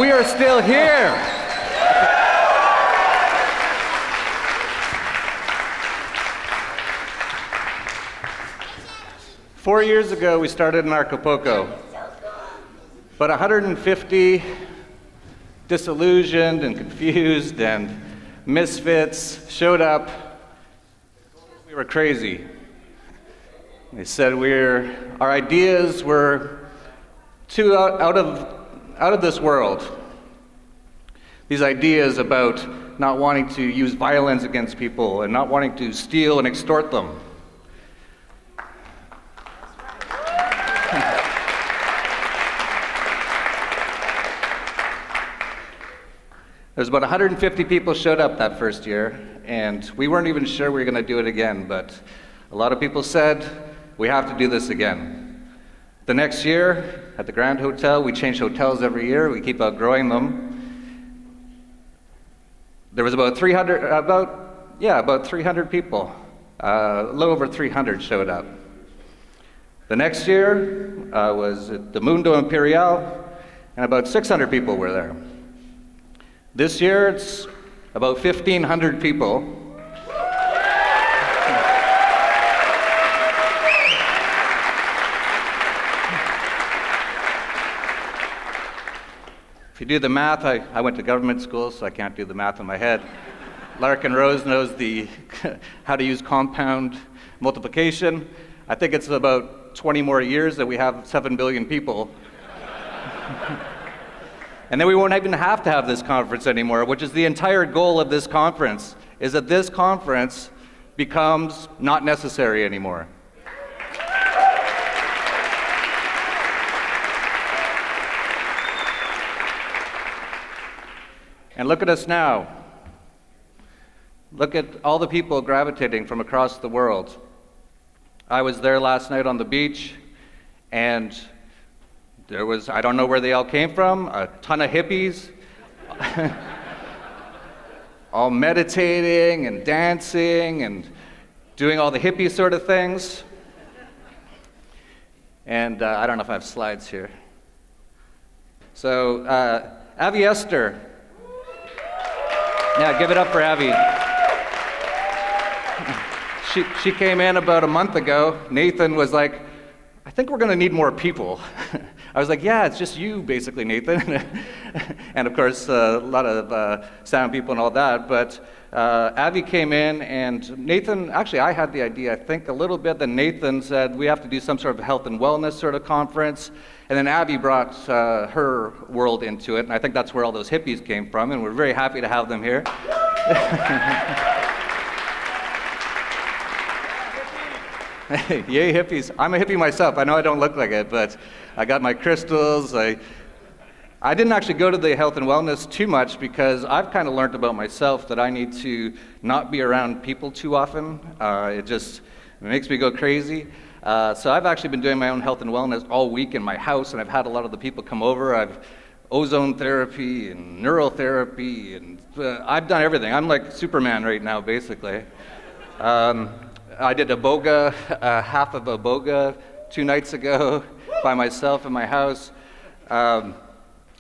We are still here. Four years ago, we started Anarchapulco. But 150 disillusioned and confused and misfits showed up. We were crazy. They said our ideas were too out of this world. These ideas about not wanting to use violence against people and not wanting to steal and extort them. There's about 150 people showed up that first year, and we weren't even sure we were going to do it again, but a lot of people said, we have to do this again. The next year, at the Grand Hotel, we change hotels every year, we keep outgrowing them. There was about 300 people. A little over 300 showed up. The next year was at the Mundo Imperial, and about 600 people were there. This year, it's about 1,500 people. If you do the math, I went to government school, so I can't do the math in my head. Larkin Rose knows how to use compound multiplication. I think it's about 20 more years that we have 7 billion people. And then we won't even have to have this conference anymore, which is the entire goal of this conference, is that this conference becomes not necessary anymore. And look at us now. Look at all the people gravitating from across the world. I was there last night on the beach, and there was, I don't know where they all came from, a ton of hippies, all meditating and dancing and doing all the hippie sort of things. And I don't know if I have slides here. So, Avi Esther. Yeah, give it up for Avi. She came in about a month ago. Nathan was like, I think we're going to need more people. I was like, yeah, it's just you, basically, Nathan. And of course, a lot of sound people and all that. But Avi came in, and Nathan, actually, I had the idea, I think, a little bit. Then Nathan said, we have to do some sort of health and wellness sort of conference. And then Abby brought her world into it, and I think that's where all those hippies came from, and we're very happy to have them here. Yay, hippies. I'm a hippie myself. I know I don't look like it, but I got my crystals. I didn't actually go to the health and wellness too much because I've kind of learned about myself that I need to not be around people too often. It makes me go crazy. So I've actually been doing my own health and wellness all week in my house, and I've had a lot of the people come over. I've ozone therapy and neural therapy, and I've done everything. I'm like Superman right now, basically. I did half of a boga 2 nights ago by myself in my house.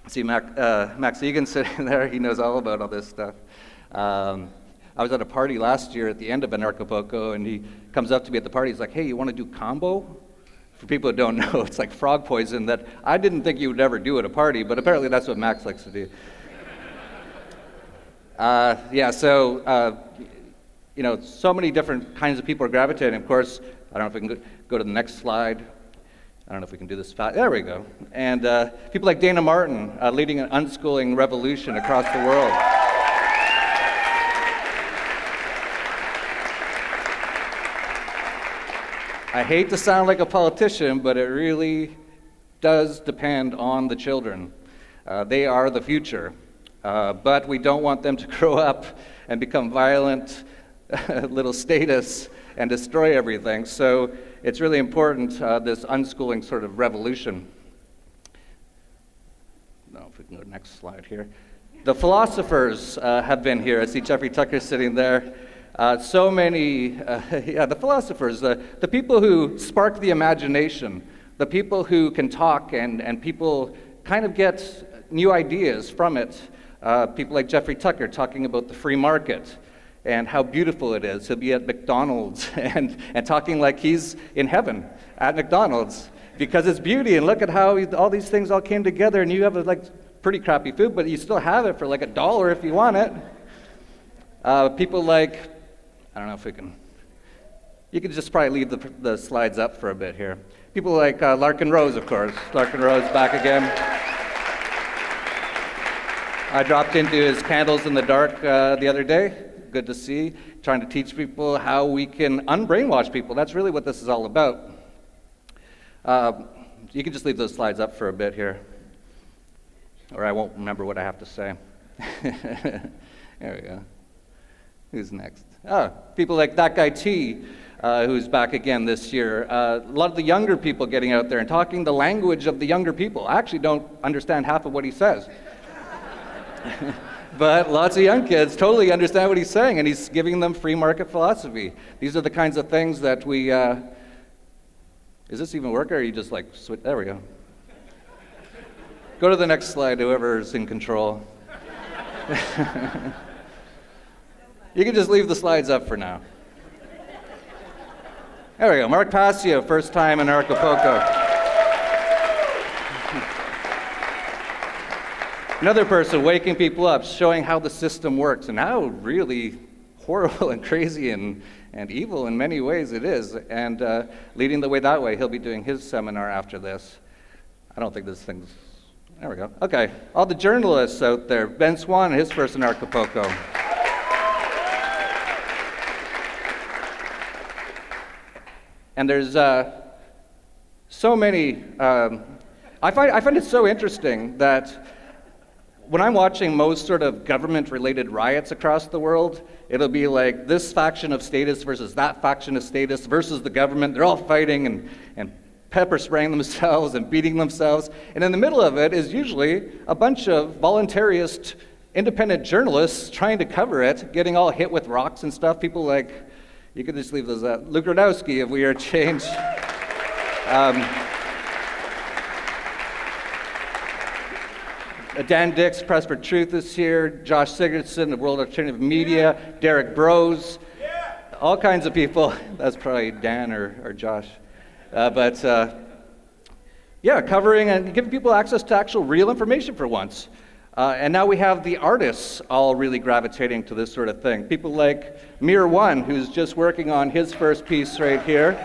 See Max Egan sitting there. He knows all about all this stuff. I was at a party last year at the end of Anarchapulco, and he comes up to me at the party. He's like, hey, you want to do combo? For people who don't know, it's like frog poison that I didn't think you would ever do at a party, but apparently that's what Max likes to do. So many different kinds of people are gravitating. Of course, I don't know if we can go to the next slide. I don't know if we can do this fast. There we go. And people like Dana Martin leading an unschooling revolution across the world. I hate to sound like a politician, but it really does depend on the children. They are the future. But we don't want them to grow up and become violent little statists and destroy everything. So it's really important, this unschooling sort of revolution. No, if we can go to the next slide here. The philosophers have been here. I see Jeffrey Tucker sitting there. The philosophers, the people who spark the imagination, the people who can talk and people kind of get new ideas from it. People like Jeffrey Tucker talking about the free market and how beautiful it is. He'll be at McDonald's and talking like he's in heaven at McDonald's because it's beauty, and look at how all these things all came together, and you have pretty crappy food, but you still have it for like $1 if you want it. People like, I don't know if we can, you could just probably leave the slides up for a bit here. People like Larkin Rose, of course. Larkin Rose back again. I dropped into his Candles in the Dark the other day. Good to see. Trying to teach people how we can unbrainwash people. That's really what this is all about. You can just leave those slides up for a bit here, or I won't remember what I have to say. There we go. Who's next? People like that guy T, who's back again this year. A lot of the younger people getting out there and talking the language of the younger people. I actually don't understand half of what he says. But lots of young kids totally understand what he's saying, and he's giving them free market philosophy. These are the kinds of things that we... is this even working, or are you just like, switch? There we go. Go to the next slide, whoever's in control. You can just leave the slides up for now. There we go. Mark Passio, first time in Anarchapulco. Another person waking people up, showing how the system works and how really horrible and crazy and evil in many ways it is, and leading the way that way. He'll be doing his seminar after this. I don't think this thing's... There we go. Okay. All the journalists out there. Ben Swan, his first Anarchapulco. And there's so many... I find it so interesting that when I'm watching most sort of government-related riots across the world, it'll be like this faction of status versus that faction of status versus the government. They're all fighting and pepper spraying themselves and beating themselves. And in the middle of it is usually a bunch of voluntarist, independent journalists trying to cover it, getting all hit with rocks and stuff. People like, you could just leave those out. Luke Radowski of We Are Change. Dan Dix, Press for Truth is here. Josh Sigurdsson of World Alternative Media. Derek Brose. All kinds of people. That's probably Dan or Josh. Covering and giving people access to actual real information for once. And now we have the artists all really gravitating to this sort of thing. People like Mir One, who's just working on his first piece right here.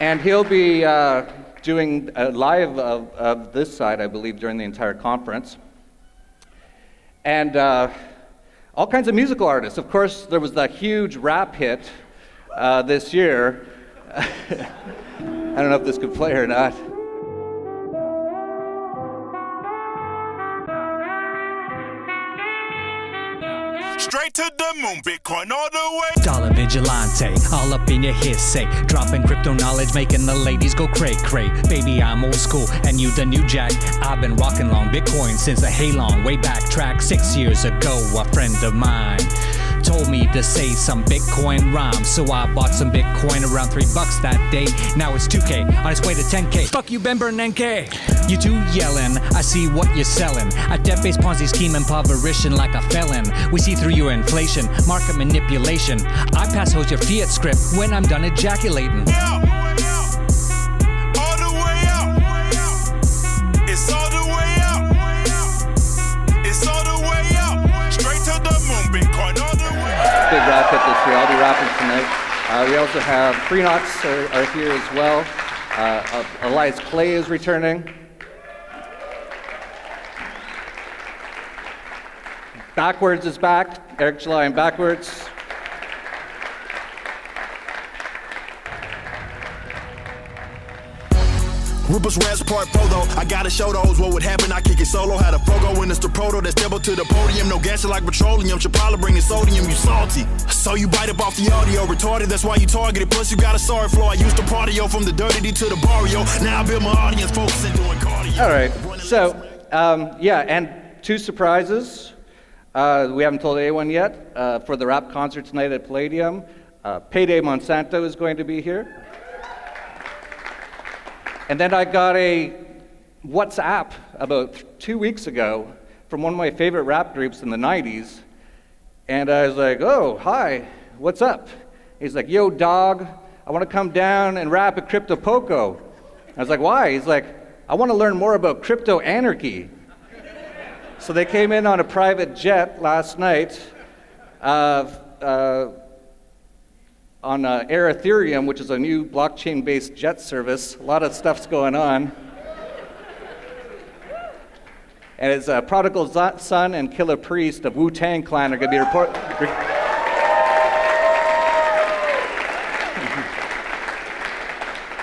And he'll be doing a live of this side, I believe, during the entire conference. And all kinds of musical artists. Of course, there was that huge rap hit this year. I don't know if this could play or not. Straight to the moon, Bitcoin all the way. Dollar vigilante, all up in your hearsay. Dropping crypto knowledge, making the ladies go cray-cray. Baby, I'm old school, and you the new jack. I've been rocking long Bitcoin since the Halong. Way back track 6 years ago, a friend of mine told me to say some Bitcoin rhymes, so I bought some Bitcoin around $3 that day. Now it's 2K, on its way to 10K. Fuck you, Ben Bernanke. You two yelling, I see what you're selling. A debt-based Ponzi scheme, impoverishing like a felon. We see through your inflation, market manipulation. I pass host your fiat script when I'm done ejaculating. All the way out. It's all the way out. It's all the way out. Straight to the moon, Bitcoin all the way out. Big rap hit this year. I'll be rapping tonight. We also have Freenots are here as well. Elias Clay is returning. Backwards is back. Eric July and Backwards. Rupus Rats Part Polo. I gotta show those what would happen. I kick it solo. Had a Fogo when it's the proto that step up to the podium. No gas like petroleum. Should probably bring the sodium. You salty. So you bite up off the audio. Retarded. That's why you targeted. Plus you got a sorry flow. I used to partyo from the dirty D to the barrio. Now I build my audience focusing doing cardio. All right. So, and two surprises. We haven't told anyone yet. For the rap concert tonight at Palladium, Payday Monsanto is going to be here. And then I got a WhatsApp about 2 weeks ago from one of my favorite rap groups in the 90s. And I was like, oh, hi, what's up? He's like, yo, dog, I want to come down and rap at Anarchapulco. I was like, why? He's like, I want to learn more about crypto anarchy. So they came in on a private jet last night on Air Ethereum, which is a new blockchain-based jet service. A lot of stuff's going on. And it's Prodigal Son and Killer Priest of Wu-Tang Clan are going to be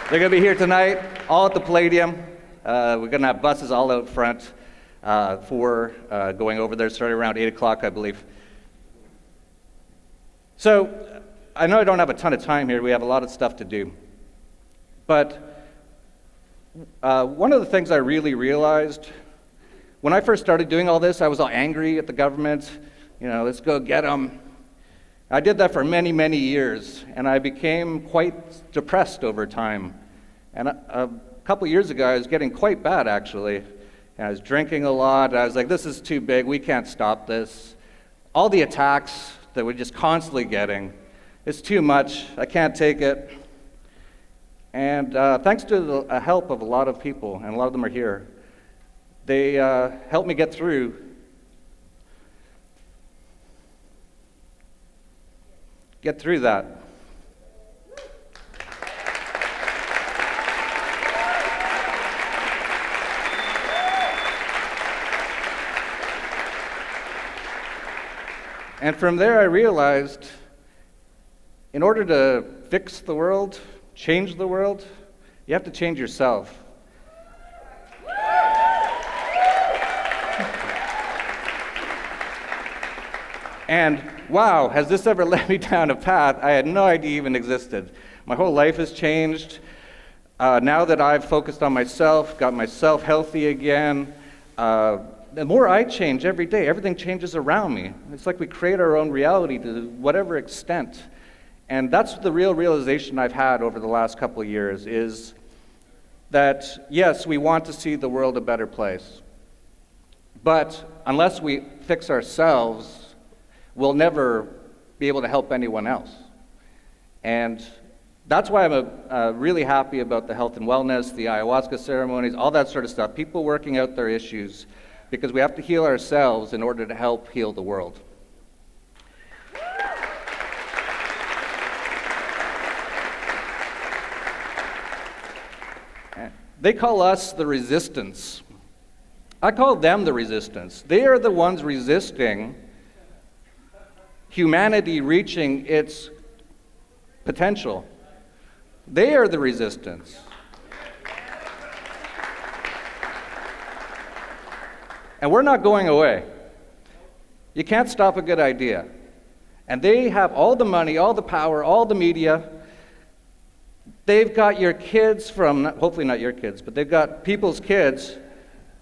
They're going to be here tonight, all at the Palladium. We're going to have buses all out front for going over there, starting around 8 o'clock, I believe. So, I know I don't have a ton of time here. We have a lot of stuff to do. But one of the things I really realized, when I first started doing all this, I was all angry at the government. You know, let's go get them. I did that for many, many years, and I became quite depressed over time. And a couple years ago, I was getting quite bad, actually. And I was drinking a lot. I was like, this is too big. We can't stop this. All the attacks that we're just constantly getting, it's too much. I can't take it. And thanks to the help of a lot of people, and a lot of them are here, they helped me get through that. And from there I realized, in order to fix the world, change the world, you have to change yourself. And wow, has this ever led me down a path I had no idea even existed. My whole life has changed. Now that I've focused on myself, got myself healthy again, the more I change every day, everything changes around me. It's like we create our own reality to whatever extent. And that's the real realization I've had over the last couple of years, is that yes, we want to see the world a better place. But unless we fix ourselves, we'll never be able to help anyone else. And that's why I'm really happy about the health and wellness, the ayahuasca ceremonies, all that sort of stuff, people working out their issues, because we have to heal ourselves in order to help heal the world. They call us the resistance. I call them the resistance. They are the ones resisting humanity reaching its potential. They are the resistance. And we're not going away. You can't stop a good idea. And they have all the money, all the power, all the media. They've got your kids from, hopefully not your kids, but they've got people's kids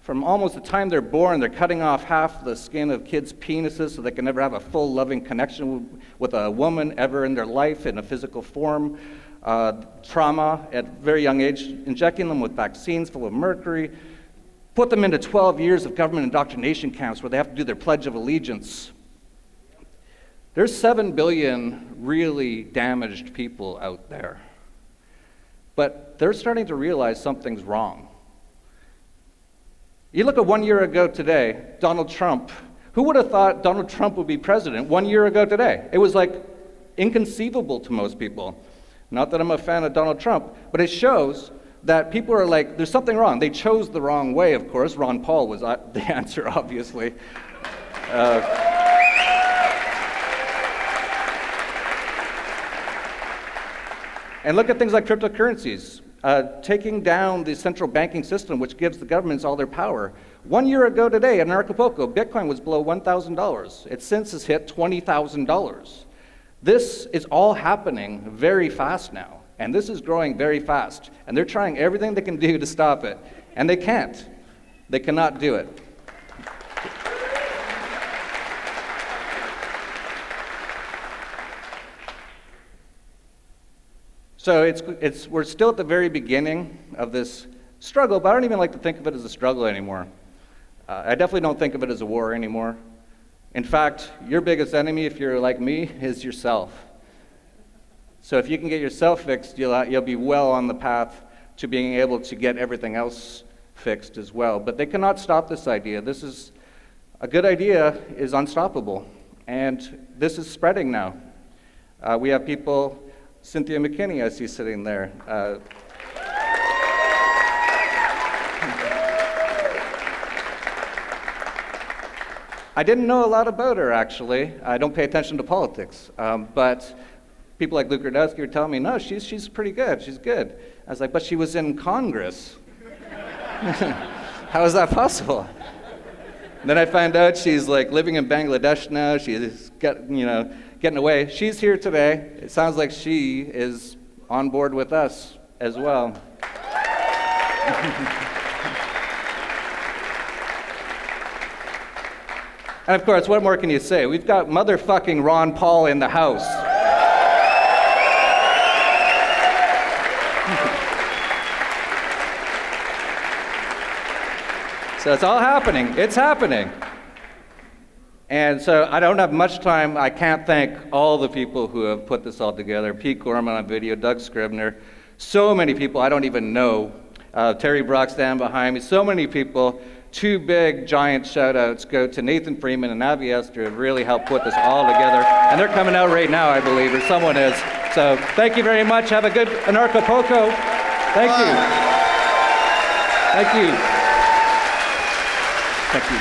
from almost the time they're born. They're cutting off half the skin of kids' penises so they can never have a full loving connection with a woman ever in their life in a physical form. Trauma at a very young age, injecting them with vaccines full of mercury, put them into 12 years of government indoctrination camps where they have to do their Pledge of Allegiance. There's 7 billion really damaged people out there. But they're starting to realize something's wrong. You look at 1 year ago today, Donald Trump. Who would have thought Donald Trump would be president 1 year ago today? It was like inconceivable to most people. Not that I'm a fan of Donald Trump, but it shows that people are like, there's something wrong. They chose the wrong way, of course. Ron Paul was the answer, obviously. And look at things like cryptocurrencies. Taking down the central banking system, which gives the governments all their power. 1 year ago today in Anarchapulco, Bitcoin was below $1,000. It since has hit $20,000. This is all happening very fast now, and this is growing very fast. And they're trying everything they can do to stop it, and they can't. They cannot do it. So we're still at the very beginning of this struggle, but I don't even like to think of it as a struggle anymore. I definitely don't think of it as a war anymore. In fact, your biggest enemy, if you're like me, is yourself. So if you can get yourself fixed, you'll be well on the path to being able to get everything else fixed as well. But they cannot stop this idea. This is a good idea is unstoppable, and this is spreading now. We have people, Cynthia McKinney, I see sitting there. I didn't know a lot about her, actually. I don't pay attention to politics, but people like Luke Rudowski were telling me, no, she's pretty good, she's good. I was like, but she was in Congress. How is that possible? And then I found out she's like living in Bangladesh now, she's getting away. She's here today. It sounds like she is on board with us as well. And of course, what more can you say? We've got motherfucking Ron Paul in the house. So it's all happening. It's happening. And so I don't have much time. I can't thank all the people who have put this all together. Pete Gorman on video, Doug Scribner, so many people I don't even know. Terry Brockstand behind me, so many people. Two big, giant shout-outs go to Nathan Freeman and Avi Esther, who have really helped put this all together. And they're coming out right now, I believe, or someone is. So thank you very much. Have a good Anarchapulco. Thank you. Thank you. Thank you.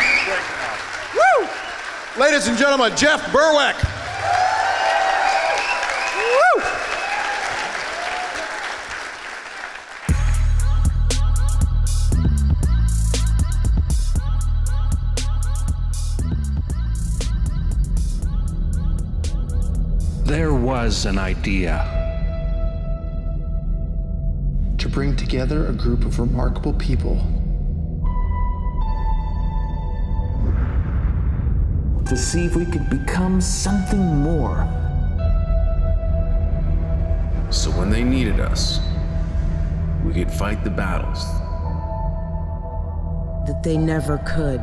Woo! Ladies and gentlemen, Jeff Berwick. Woo! There was an idea. To bring together a group of remarkable people. To see if we could become something more. So when they needed us, we could fight the battles that they never could.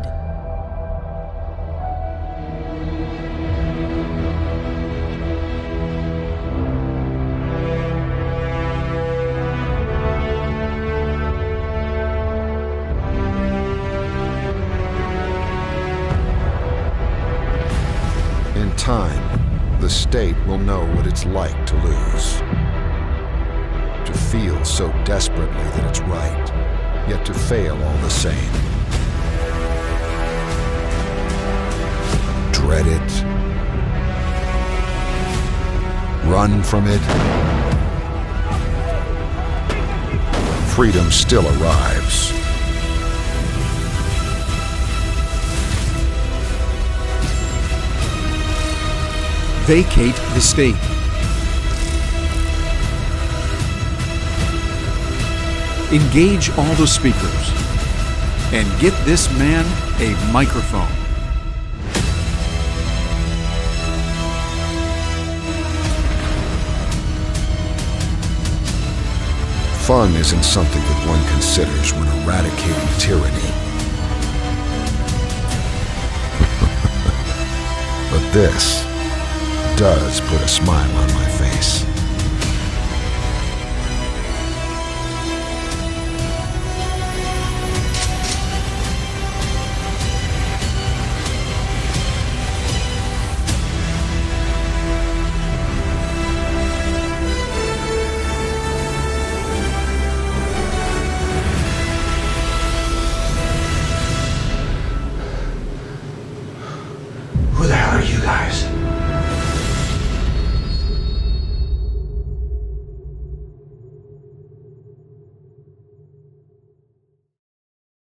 In time, the state will know what it's like to lose. To feel so desperately that it's right, yet to fail all the same. Dread it. Run from it. Freedom still arrives. Vacate the state. Engage all the speakers and get this man a microphone. Fun isn't something that one considers when eradicating tyranny. But this does put a smile on my face.